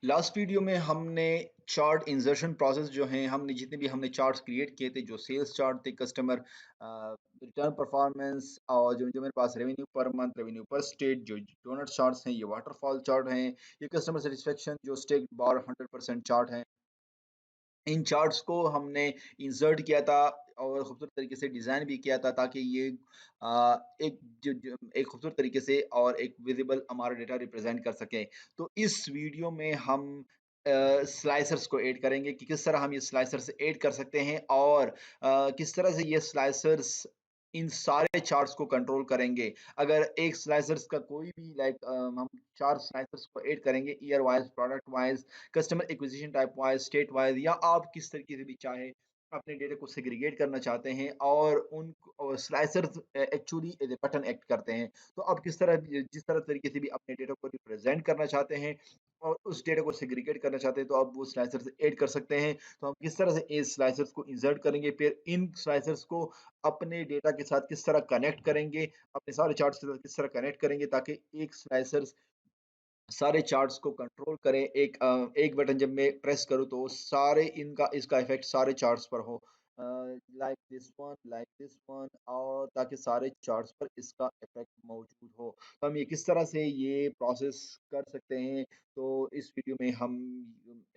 Last video में हमने chart insertion process जो है हमने जितने भी हमने चार्ट्स क्रिएट किए थे जो सेल्स चार्ट थे कस्टमर रिटर्न परफॉर्मेंस और जो जो मेरे पास रेवेन्यू पर मंथ रेवेन्यू पर स्टेट जो डोनट चार्ट्स हैं ये वाटरफॉल चार्ट हैं ये कस्टमर सेटिस्फेक्शन जो स्टेट बार 100% चार्ट है। इन चार्ट्स को हमने इंसर्ट किया था और खूबसूरत तरीके से डिज़ाइन भी किया था ताकि ये एक खूबसूरत तरीके से और एक विजिबल हमारा डेटा रिप्रेजेंट कर सकें। तो इस वीडियो में हम स्लाइसर्स को ऐड करेंगे कि किस तरह हम ये स्लाइसर्स ऐड कर सकते हैं और किस तरह से ये स्लाइसर्स इन सारे चार्ट्स को कंट्रोल करेंगे। अगर एक स्लाइसर्स का कोई भी हम 4 स्लाइसर्स को ऐड करेंगे year wise, product wise, customer acquisition type wise, state wise या आप किस तरीके से भी चाहे अपने डेटा को सेग्रीगेट करना चाहते हैं और उन slicers actually as a button act करते हैं। तो आप किस तरह जिस तरह तरीके से भी अपने डेटा को रिप्रेजेंट करना चाहते हैं और उस डेटा को सेग्रीगेट करना चाहते हैं तो आप वो स्लाइसर्स ऐड कर सकते हैं। तो हम किस तरह से इस स्लाइसर्स को इंसर्ट करेंगे, फिर इन स्लाइसर्स को अपने डेटा के साथ किस तरह कनेक्ट करेंगे, अपने सारे चार्ट्स के साथ किस तरह कनेक्ट करेंगे ताकि एक स्लाइसर्स सारे चार्ट्स को कंट्रोल करें। एक बटन जब मैं प्रेस करूँ तो सारे इनका इसका इफ़ेक्ट सारे चार्ट्स पर हो। लाइक दिस वन और ताकि सारे चार्ट्स पर इसका इफ़ेक्ट मौजूद हो। तो हम ये किस तरह से ये प्रोसेस कर सकते हैं, तो इस वीडियो में हम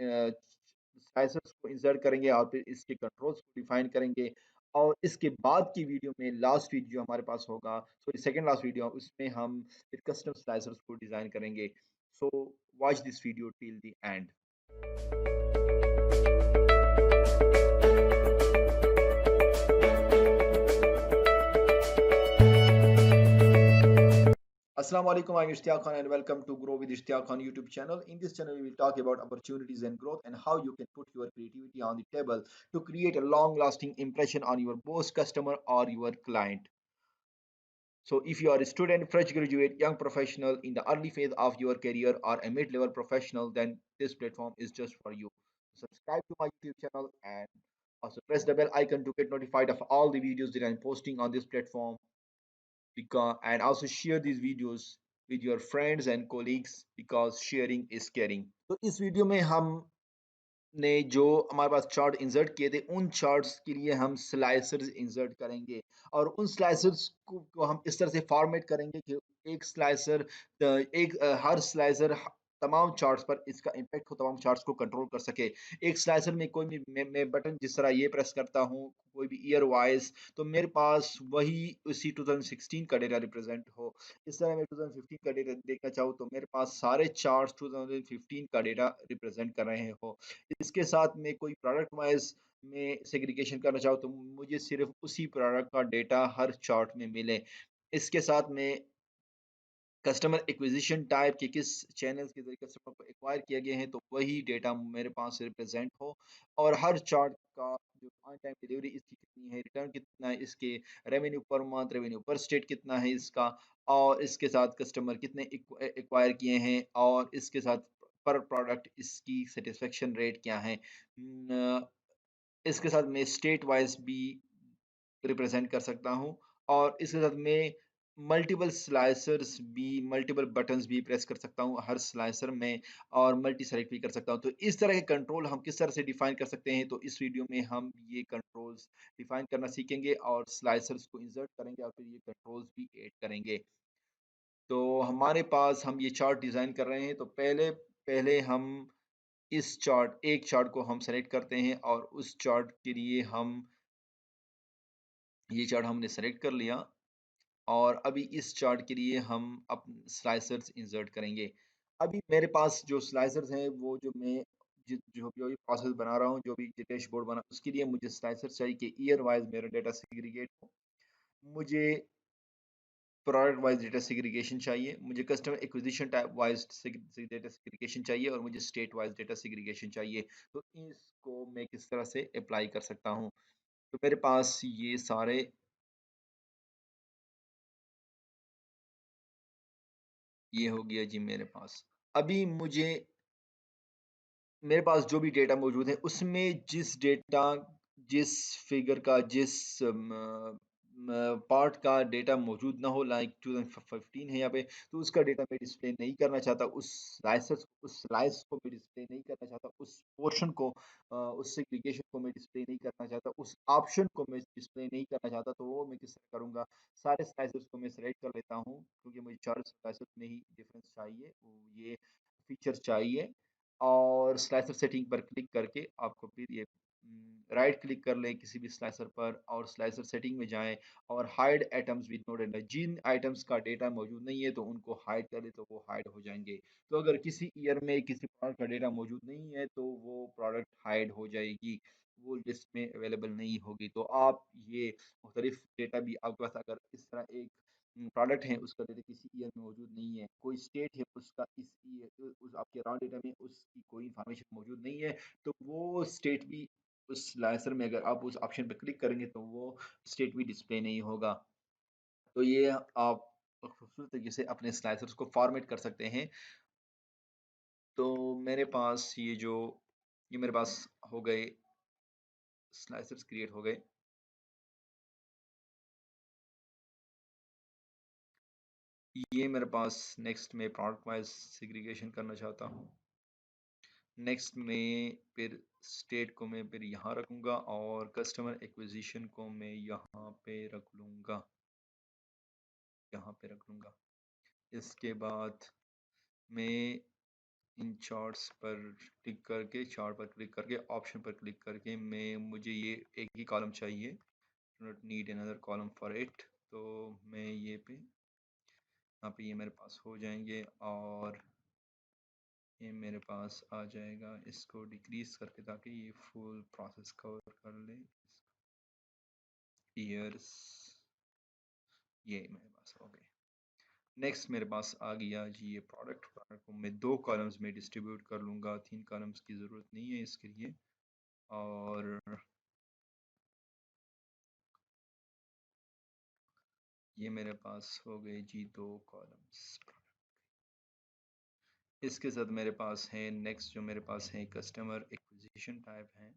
स्लाइसर्स को इंसर्ट करेंगे और फिर इसके कंट्रोल्स को डिफाइन करेंगे और इसके बाद की वीडियो में लास्ट वीडियो हमारे पास होगा, सॉरी सेकंड लास्ट वीडियो उसमें हम फिर कस्टम स्लाइसर्स को डिज़ाइन करेंगे। So watch this video till the end. Assalamu alaikum, I'm Ishtiyaq Khan and welcome to Grow with Ishtiyaq Khan YouTube channel. In this channel, we will talk about opportunities and growth and how you can put your creativity on the table to create a long-lasting impression on your boss, customer, or your client. So if you are a student, fresh graduate, young professional in the early phase of your career or a mid-level professional, then this platform is just for you. Subscribe to my YouTube channel and also press the bell icon to get notified of all the videos that I'm posting on this platform and also share these videos with your friends and colleagues because sharing is caring. तो इस video में हम ने जो हमारे पास chart insert किए थे उन चार्ट्स के लिए हम स्लाइसर्स इंसर्ट करेंगे और उन स्लाइसर्स को हम इस तरह से फॉर्मेट करेंगे कि एक स्लाइसर हर स्लाइसर तमाम चार्ट्स पर इसका इम्पैक्ट हो, तमाम चार्ट्स को कंट्रोल कर सके। एक स्लाइसर में कोई भी मैं बटन जिस तरह ये प्रेस करता हूँ कोई भी ईयर वाइज तो मेरे पास वही उसी 2016 का डेटा रिप्रेजेंट हो। इस तरह मैं 2015 का डेटा देखना चाहूँ तो मेरे पास सारे चार्ट्स 2015 का डेटा रिप्रेजेंट कर रहे हो। इसके साथ में कोई प्रोडक्ट वाइज़ में सेग्रीगेशन करना चाहो तो मुझे सिर्फ़ उसी प्रोडक्ट का डेटा हर चार्ट में मिले। इसके साथ में कस्टमर एक्विजिशन टाइप के किस चैनल्स के ज़रिए कस्टमर को एक्वायर किया गया है तो वही डेटा मेरे पास रिप्रेजेंट हो और हर चार्ट का जो ऑन टाइम डिलीवरी इसकी कितनी है, रिटर्न कितना है, इसके रेवेन्यू पर मंथ, रेवेन्यू पर स्टेट कितना है इसका और इसके साथ कस्टमर कितने एक्वायर किए हैं और इसके साथ पर प्रोडक्ट इसकी सैटिस्फैक्शन रेट क्या है। इसके साथ मैं स्टेट वाइज़ भी रिप्रेजेंट कर सकता हूँ और इसके साथ मैं मल्टीपल बटन्स भी प्रेस कर सकता हूँ हर स्लाइसर में और मल्टी सेलेक्ट भी कर सकता हूँ। तो इस तरह के कंट्रोल हम किस तरह से डिफाइन कर सकते हैं तो इस वीडियो में हम ये कंट्रोल्स डिफाइन करना सीखेंगे और स्लाइसर्स को इंसर्ट करेंगे और फिर ये कंट्रोल्स भी ऐड करेंगे। तो हमारे पास हम ये चार्ट डिज़ाइन कर रहे हैं तो पहले पहले हम एक चार्ट को हम सेलेक्ट करते हैं और उस चार्ट के लिए हम ये चार्ट हमने सेलेक्ट कर लिया और अभी इस चार्ट के लिए हम अप स्लाइसर्स इंसर्ट करेंगे। अभी मेरे पास जो स्लाइसर्स हैं वो जो मैं जो भी प्रोसेस बना रहा हूँ, जो भी डैशबोर्ड बना उसके लिए मुझे स्लाइसर्स चाहिए कि ईयर वाइज़ मेरा डेटा सेग्रीगेट हो। मुझे प्रोडक्ट वाइज़ डेटा सेग्रीगेशन चाहिए, मुझे customer acquisition type wise data segregation चाहिए और मुझे स्टेट वाइज़ डेटा सेग्रीगेशन चाहिए। तो इसको मैं किस तरह से अप्लाई कर सकता हूँ? तो मेरे पास ये सारे ये हो गया जी मेरे पास। अभी मुझे मेरे पास जो भी डेटा मौजूद है उसमें जिस फिगर का पार्ट का डेटा मौजूद ना हो, लाइक 2015 है यहाँ पे, तो उसका डेटा मैं डिस्प्ले नहीं करना चाहता, उस स्लाइस को मैं डिस्प्ले नहीं करना चाहता, उस पोर्शन को उस सेग्रीगेशन को मैं डिस्प्ले नहीं करना चाहता, उस ऑप्शन को मैं डिस्प्ले नहीं करना चाहता, तो वो मैं किस तरह करूँगा? सारे स्लाइसेस को मैं सेलेक्ट कर लेता हूँ, क्योंकि मुझे 4 स्लाइसेस में ही डिफरेंस चाहिए, वो ये फीचर चाहिए। और स्लाइसर सेटिंग पर क्लिक करके आपको फिर ये राइट क्लिक कर लें किसी भी स्लाइसर पर और स्लाइसर सेटिंग में जाएँ और hide items with no data. जिन आइटम्स का डेटा मौजूद नहीं है तो उनको हाइड कर दें तो वो हाइड हो जाएँगे। तो अगर किसी ईयर में किसी प्रोडक्ट का डेटा मौजूद नहीं है तो वो प्रोडक्ट हाइड हो जाएगी, वो लिस्ट में अवेलेबल नहीं होगी। तो आप ये मुख्तलिफ डेटा भी आपके पास अगर इस तरह एक प्रोडक्ट है उसका डेटा किसी ईयर में मौजूद नहीं है, कोई स्टेट है उसका इस ईयर उस आपके रॉ डेटा में उसकी कोई इन्फॉर्मेशन मौजूद नहीं है, तो वो स्टेट भी उस स्लाइसर में अगर आप उस ऑप्शन पे क्लिक करेंगे तो वो स्टेट भी डिस्प्ले नहीं होगा। तो ये आप खूबसूरत तरीके से अपने स्लाइसर्स को फॉर्मेट कर सकते हैं। तो मेरे पास ये मेरे पास हो गए स्लाइसर्स क्रिएट हो गए। ये मेरे पास नेक्स्ट में प्रोडक्ट वाइज़ सेग्रीगेशन करना चाहता हूँ। नेक्स्ट में फिर स्टेट को मैं फिर यहाँ रखूँगा और कस्टमर एक्विजिशन को मैं यहाँ पे रख लूँगा, यहाँ पे रख लूँगा। इसके बाद मैं इन चार्ट्स पर क्लिक करके चार्ट पर क्लिक करके ऑप्शन पर क्लिक करके मैं मुझे ये एक ही कॉलम चाहिए, not need another column for it. तो मैं ये पे यहाँ पे ये मेरे पास हो जाएंगे और ये मेरे पास आ जाएगा, इसको डिक्रीज करके ताकि ये फुल प्रोसेस कवर कर ले। ईयर्स ये मेरे पास हो गए। नेक्स्ट मेरे पास आ गया जी ये प्रोडक्ट को मैं 2 कॉलम्स में डिस्ट्रीब्यूट कर लूँगा, 3 कॉलम्स की ज़रूरत नहीं है इसके लिए। और ये मेरे पास हो गए जी 2 कॉलम्स। इसके साथ मेरे पास है नेक्स्ट जो मेरे पास है कस्टमर एक्विजिशन टाइप है।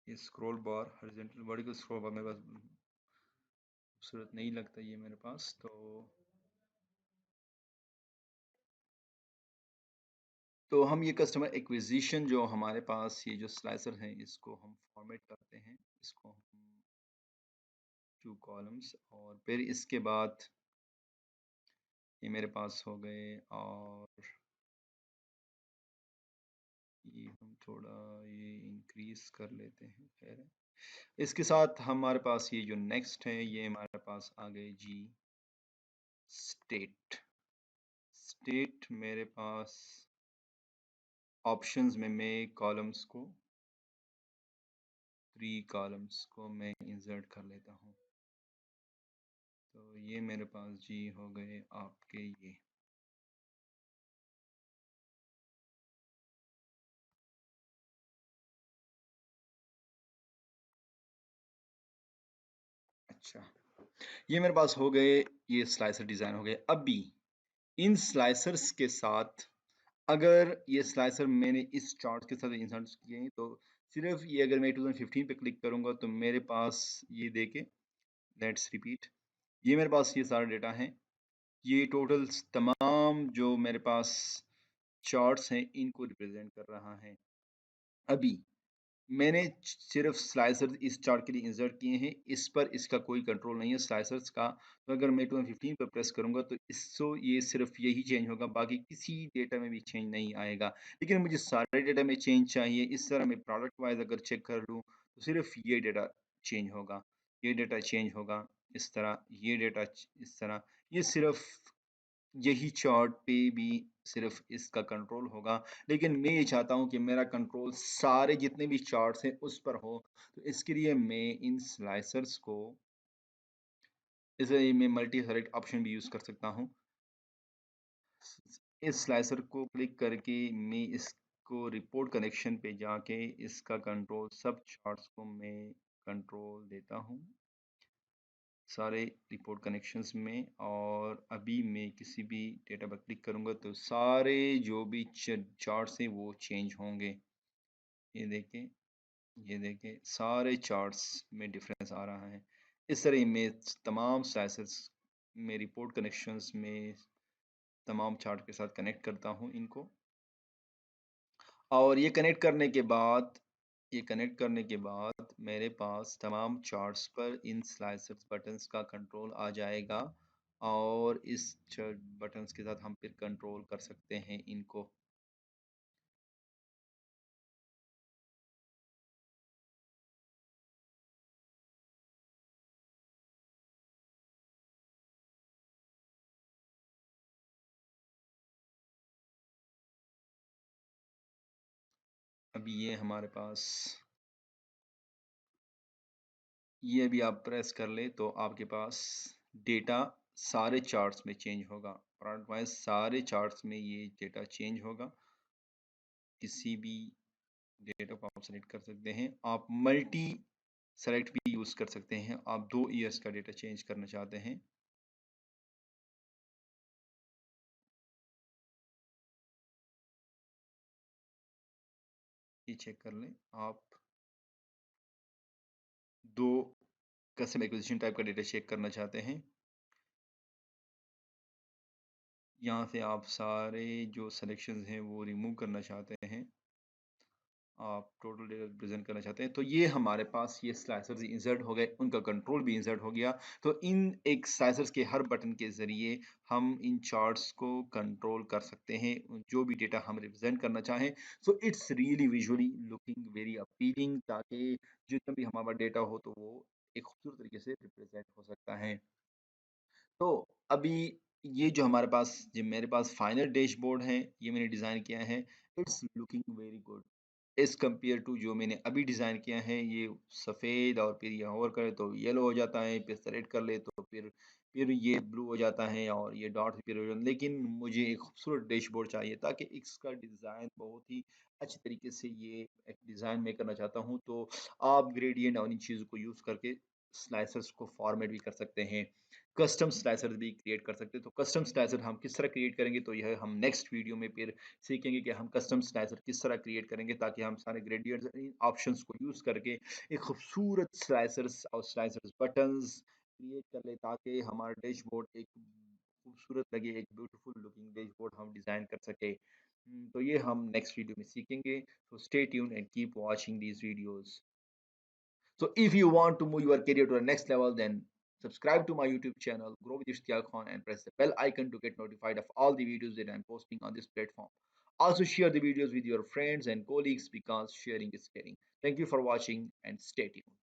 ये स्क्रॉल बार हॉरिजॉन्टल बॉडी को स्क्रॉल बार मेरे पास खूबसूरत नहीं लगता ये मेरे पास। तो हम ये कस्टमर एक्विजिशन जो हमारे पास ये जो स्लाइसर है इसको हम फॉर्मेट करते हैं, इसको हम 2 कॉलम्स और फिर इसके बाद ये मेरे पास हो गए और ये हम थोड़ा ये इंक्रीज कर लेते हैं। खैर इसके साथ हमारे पास ये जो नेक्स्ट है ये हमारे पास आ गए जी स्टेट। स्टेट मेरे पास ऑप्शंस में मैं कॉलम्स को 3 कॉलम्स को मैं इंसर्ट कर लेता हूँ। तो ये मेरे पास जी हो गए आपके ये। अच्छा, ये मेरे पास हो गए, ये स्लाइसर डिज़ाइन हो गए। अभी इन स्लाइसर्स के साथ अगर ये स्लाइसर मैंने इस चार्ट के साथ इंसर्ट किए हैं तो सिर्फ ये अगर मैं 2015 पे क्लिक करूंगा तो मेरे पास ये देखे, लेट्स रिपीट, ये मेरे पास ये सारा डेटा है। ये टोटल तमाम जो मेरे पास चार्ट्स हैं इनको रिप्रेजेंट कर रहा है। अभी मैंने सिर्फ स्लाइसर इस चार्ट के लिए इंसर्ट किए हैं, इस पर इसका कोई कंट्रोल नहीं है स्लाइसर्स का। तो अगर मैं 2015 पर प्रेस करूंगा तो इसको ये सिर्फ यही चेंज होगा, बाकी किसी डेटा में भी चेंज नहीं आएगा। लेकिन मुझे सारे डेटा में चेंज चाहिए। इस तरह मैं प्रोडक्ट वाइज अगर चेक कर लूँ तो सिर्फ ये डेटा चेंज होगा, ये डेटा चेंज होगा इस तरह, ये डेटा इस तरह। ये सिर्फ यही चार्ट पे भी सिर्फ इसका कंट्रोल होगा। लेकिन मैं ये चाहता हूँ कि मेरा कंट्रोल सारे जितने भी चार्ट्स हैं उस पर हो। तो इसके लिए मैं इन स्लाइसर्स को इसे मैं मल्टी सेलेक्ट ऑप्शन भी यूज़ कर सकता हूँ। इस स्लाइसर को क्लिक करके मैं इस इसको रिपोर्ट कनेक्शन पे जाके इसका कंट्रोल सब चार्ट्स को मैं कंट्रोल देता हूँ सारे रिपोर्ट कनेक्शंस में। और अभी मैं किसी भी डेटा पर क्लिक करूँगा तो सारे जो भी चार्ट्स हैं वो चेंज होंगे। ये देखें, ये देखें, सारे चार्ट्स में डिफरेंस आ रहा है। इस तरह मैं तमाम स्लाइसेस में रिपोर्ट कनेक्शंस में तमाम चार्ट के साथ कनेक्ट करता हूँ इनको। और ये कनेक्ट करने के बाद मेरे पास तमाम चार्ट्स पर इन स्लाइसर्स बटन्स का कंट्रोल आ जाएगा और इस बटन्स के साथ हम फिर कंट्रोल कर सकते हैं इनको। अभी ये हमारे पास, ये अभी आप प्रेस कर ले तो आपके पास डेटा सारे चार्ट्स में चेंज होगा। प्रोडक्ट वाइज सारे चार्ट्स में ये डेटा चेंज होगा। किसी भी डेटा को आप सेलेक्ट कर सकते हैं। आप मल्टी सेलेक्ट भी यूज कर सकते हैं। आप 2 ईयर्स का डेटा चेंज करना चाहते हैं, ये चेक कर लें। आप दो कस्टम एक्विजिशन टाइप का डेटा चेक करना चाहते हैं, यहाँ से आप सारे जो सिलेक्शंस हैं वो रिमूव करना चाहते हैं, आप टोटल डेटा रिप्रेजेंट करना चाहते हैं। तो ये हमारे पास ये स्लाइसर्स इंसर्ट हो गए, उनका कंट्रोल भी इंसर्ट हो गया। तो इन एक स्लाइसर्स के हर बटन के ज़रिए हम इन चार्ट्स को कंट्रोल कर सकते हैं जो भी डेटा हम रिप्रेजेंट करना चाहें। So it's really visually looking very appealing, ताकि जितना भी हमारा डेटा हो तो वो एक खूबसूरत तरीके से रिप्रेजेंट हो सकता है। तो अभी ये जो हमारे पास, जो मेरे पास फाइनल डैशबोर्ड है, ये मैंने डिज़ाइन किया है। It's looking very good as compare to जो मैंने अभी डिज़ाइन किया है। ये सफ़ेद और फिर ये होवर करे तो येलो हो जाता है, फिर सेलेक्ट कर ले तो फिर ये ब्लू हो जाता है और ये डॉट फिर हो जाता है। लेकिन मुझे एक खूबसूरत डैशबोर्ड चाहिए ताकि इसका डिज़ाइन बहुत ही अच्छी तरीके से ये एक डिज़ाइन मैं करना चाहता हूँ। तो आप ग्रेडियंट और इन चीज़ों को यूज़ करके स्लाइसर्स को फॉर्मेट भी कर सकते हैं, कस्टम स्लाइसर भी क्रिएट कर सकते हैं। तो कस्टम स्लाइसर हम किस तरह क्रिएट करेंगे तो यह हम नेक्स्ट वीडियो में फिर सीखेंगे कि हम कस्टम स्लाइसर किस तरह क्रिएट करेंगे, ताकि हम सारे ग्रेडियंट्स ऑप्शंस को यूज करके एक खूबसूरत स्लाइसर्स और स्लाइसर्स बटन्स क्रिएट कर ले, ताकि हमारा डैशबोर्ड एक खूबसूरत लगे, एक ब्यूटीफुल लुकिंग डैशबोर्ड हम डिजाइन कर सके। तो ये हम नेक्स्ट वीडियो में सीखेंगे। तो stay tune and keep watching these videos. So if you want to move your career to the next level, then subscribe to my YouTube channel, Grow with Ishtiaq Khan, and press the bell icon to get notified of all the videos that I'm posting on this platform. Also share the videos with your friends and colleagues because sharing is caring. Thank you for watching and stay tuned.